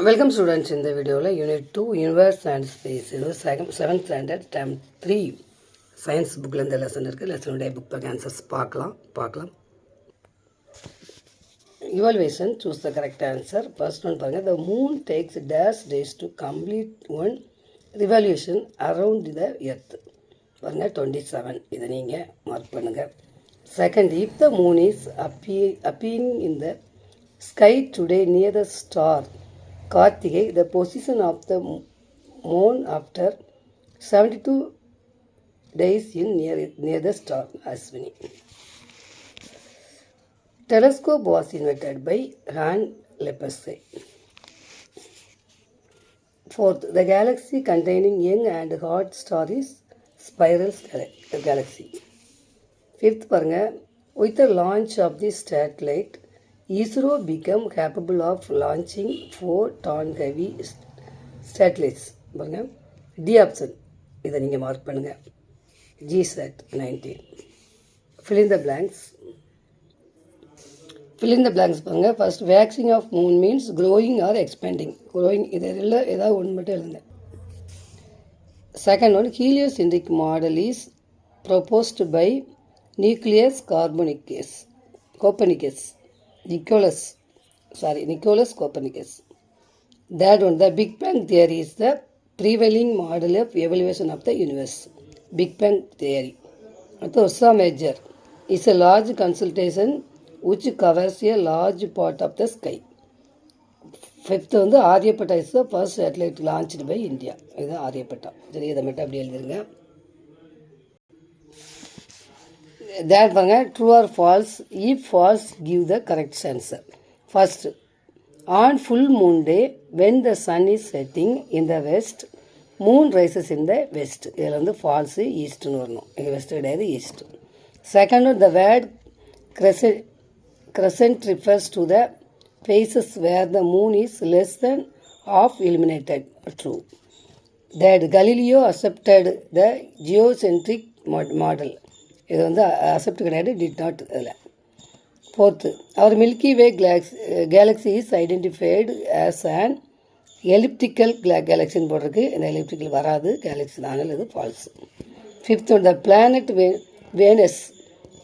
Welcome students in the video Unit 2 Universe and Space. This is 7th standard term 3 science book la indha lesson irukku. Lesson ude book pack answers paakalam. Evaluation, choose the correct answer. First one paranga, the moon takes dash days to complete one revolution around the earth. Paranga 27. Idu neenga mark pannunga. Second, if the moon is appearing in the sky today near the star Kartigai, the position of the moon after 72 days in near the star Ashwini. Telescope was invented by Hans Lippershey. Fourth, the galaxy containing young and hot star is spiral galaxy. Fifth, paranga, with the launch of the satellite, ISRO became capable of launching 4-ton heavy satellites. பாருங்க D option இதை நீங்கள் mark பண்ணுங்க. GSAT 19. Fill in the blanks. பாருங்க. First, waxing of moon means growing or expanding. Growing இதில் ஏதாவது ஒன்று மட்டும் எழுதுங்க. Second one, heliocentric model is proposed by Nicolaus Copernicus. That one, the Big Bang theory is the prevailing model of evolution of the universe. Big Bang theory. Ursa Major is a large constellation which covers a large part of the sky. Fifth வந்து Aryabhata is the first satellite launched by India. இது ஆரியப்பட்டா. சரி, இதை மட்டும் அப்படி எழுதிருங்க. That பாருங்க, true or false. If false, give the correct answer. First, on full moon day, when the sun is setting in the west, moon rises in the west. இதில் வந்து false, eastன்னு வரணும். இது west கிடையாது, east. Second, the word crescent refers to the phases where the moon is less than half illuminated. True. That Galileo accepted the geocentric model. இது வந்து accept கிடையாது, did not இதில். Fourth, அவர் milky way galaxy is identified as an elliptical கேலக்சின்னு போட்டிருக்கு. இந்த elliptical வராது, galaxy தான், இது false. Fifth, the planet Venus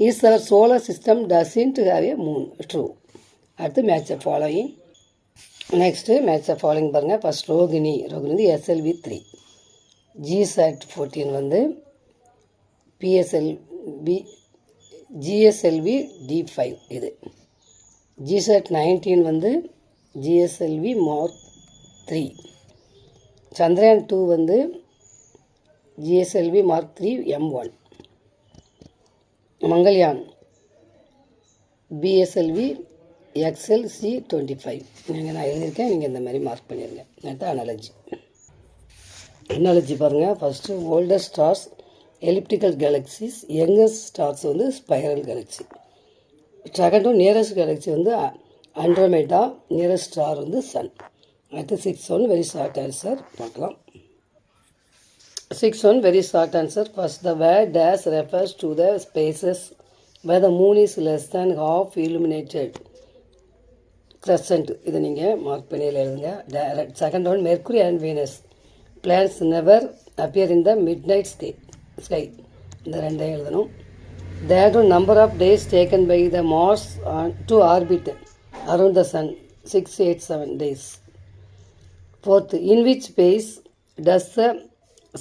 is our solar system doesn't have a moon. True. அடுத்து match of following. Next match of following பாருங்கள். First Rohini வந்து SLV 3. GSAT 14 வந்து GSLV D5 இது. GSAT 19 வந்து GSLV Mark 3. சந்திரயான் 2 வந்து GSLV Mark 3 M1. Mangalyaan BSLV XLC25. நான் எழுதியிருக்கேன், நீங்கள் இந்த மாதிரி மார்க் பண்ணிடுங்க. அடுத்து அனாலஜி பாருங்கள். First older stars elliptical galaxies, youngest stars வந்து spiral galaxy. Second one, nearest galaxy வந்து Andromeda, nearest star வந்து sun. அடுத்து 6th one, very short answer பார்க்கலாம். 6th one, very short answer. First, the word dash refers to the spaces where the moon is less than half illuminated. Crescent, இதை நீங்கள் mark பண்ணி எழுதுங்க. Second one, Mercury and Venus planets never appear in the midnight sky. இந்த ரெண்டையும் எழுதணும். That one, number of days taken by the Mars to orbit around the sun, 687 days. Fourth, in which space does the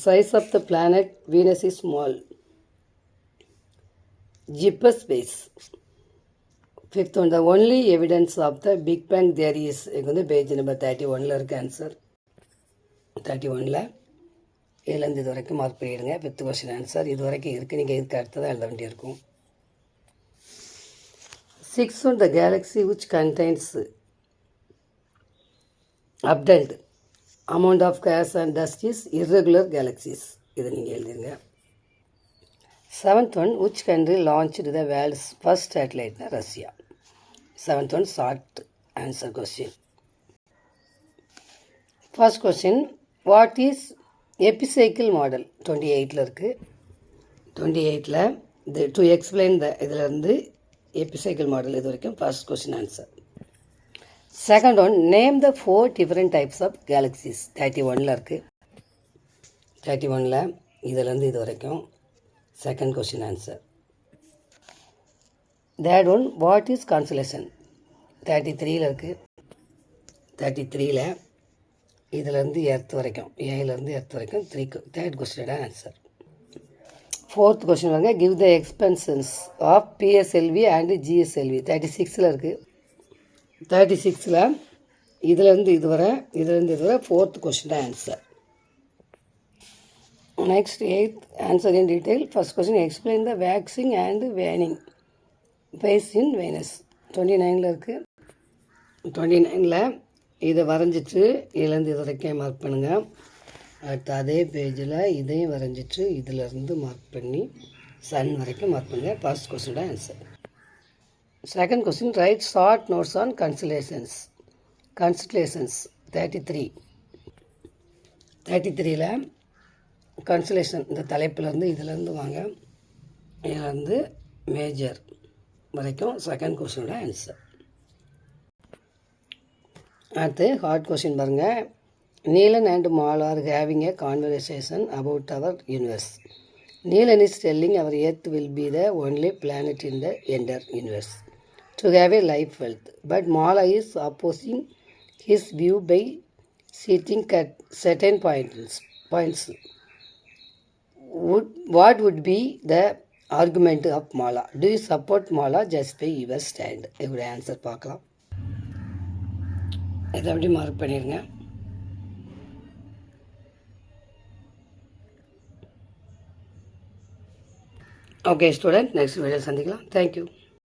size of the planet Venus is small? Hyperspace. Fifth one, the only evidence of the Big Bang theory is வந்து page number 31 இருக்கு answer. 31 இதுலேருந்து இது வரைக்கும் mark பண்ணிடுங்க. 5th question answer இது வரைக்கும் இருக்குது. நீங்கள் இதுக்கு அடுத்ததான் எழுத வேண்டியிருக்கும். 6th one, the galaxy which contains abundant amount of gas and dust is irregular galaxies. இதை நீங்கள் எழுதிருங்க. 7th one, which country launched the world's first satellite? Russia. 7th one, short answer question. First question, what is epicycle model? 28 இருக்குது. 28 இது to explain the இதிலேருந்து epicycle model இது வரைக்கும் first question answer. Second one, name the 4 different types of galaxies. 31ல இருக்குது. 31ல இதிலேருந்து இது வரைக்கும் second question answer. Third one, what is constellation? 33ல இருக்குது. 33ல இதிலேருந்து எர்த் வரைக்கும், ஏலேருந்து எர்த் வரைக்கும் தேர்ட் கொஸ்டினோட ஆன்சர். ஃபோர்த் கொஸ்டின் வாங்க, give the expansions of PSLV and GSLV. 36ல் இருக்குது. 36ல் இதிலேருந்து இது வரை fourth question answer. Next 8th answer in detail. First question, explain the waxing and waning phase in Venus. 29ல் இருக்குது. 29ல் இதை வரைஞ்சிட்டு இதுலேருந்து இது வரைக்கும் மார்க் பண்ணுங்கள். அடுத்து அதே பேஜில் இதையும் வரைஞ்சிட்டு இதிலேருந்து மார்க் பண்ணி சன் வரைக்கும் மார்க் பண்ணுங்கள். ஃபர்ஸ்ட் கொஸ்டினோட answer. Second question, write short notes on constellations. 33ல் கன்ஸ்டலேஷன் இந்த தலைப்பிலேருந்து இதிலேருந்து வாங்க, இதிலேருந்து மேஜர் வரைக்கும் செகண்ட் கொஸ்டினோட ஆன்சர். அடுத்து ஹார்ட் கொஸ்டின் பாருங்கள். Neelan and Mala are having a conversation about our universe. Neelan is telling our earth will be the only planet in the entire universe to have a life wealth. But Mala is opposing his view by citing certain points. What would be the argument of Mala? Do you support Mala? Justify your stand. இவருடைய answer பார்க்கலாம். இதை அப்படி mark பண்ணிடுங்க. Okay student, next video சந்திக்கலாம். Thank you.